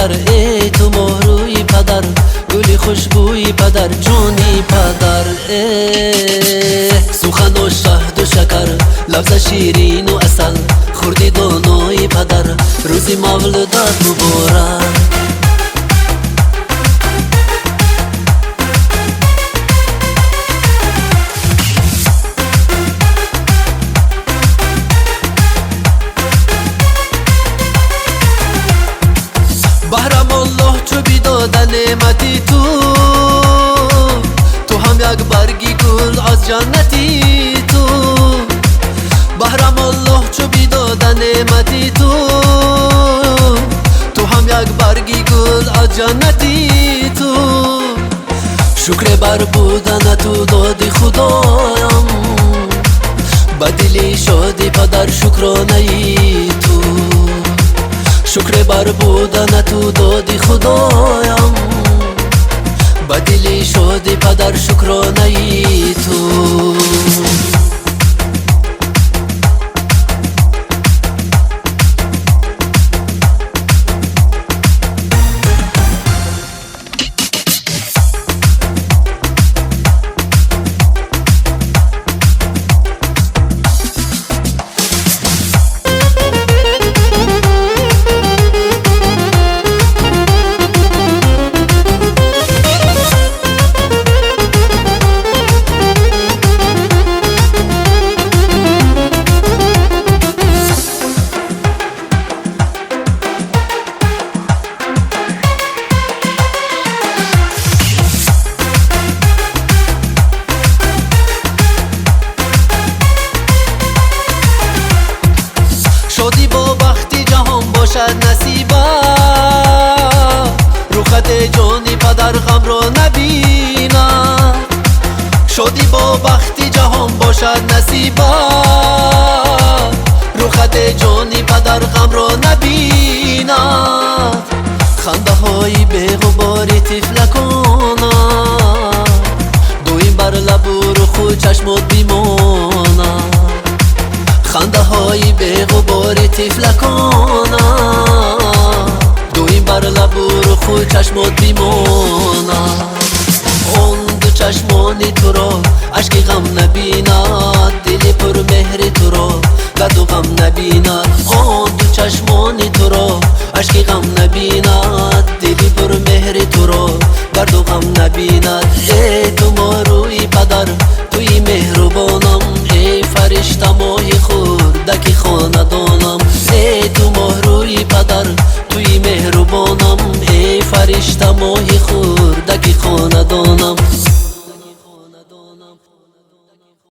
پدر، ای تو مهروی پدر، گلی خوشبوی پدر، جونی پدر. سخن و شهد و شکر، لفظ شیرین و عسل، خوردی دانای پدر، روزی مولدت مبارک. بهرم الله چو بیداد نعمتی تو هم یک برگی گل از جنتی تو. بهرم الله چو بیداد نعمتی تو هم یک برگی گل از جنتی تو. شکر بر بودن تو دادی خدایم، بدلی شادی پدر شکرانه ای تو. شکر بر بودن تو دادی خدایم، بدلی شادی پدر شکرانه ای تو. شادی با بختی جهان باشد نصیبه، رو خط جانی پدر غم را نبینه. شادی با بختی جهان باشد نصیبه، رو خط جانی پدر غم را نبینه. خنده های بی‌غباری طفلکانه، دویم بر لب و خود چشمات بیمانه. خنده های بی‌غباری طفلکانه، دویم بر لب و خود چشمات بیمانه. اون دو چشمانی تو را اشک غم نبیند، دلی پر مهر تو را درد و غم نبیند. اون دو چشمانی تو را اشک غم نبیند، دلی پر مهر تو را درد و غم نبیند. ای تو مهروی پدر، توی مهربانم، ای فرشته ماهی خوردک خاندانم. ای تو مهروی پدر، توی مهربانم، ای فرشته ماهی خوردک خاندانم.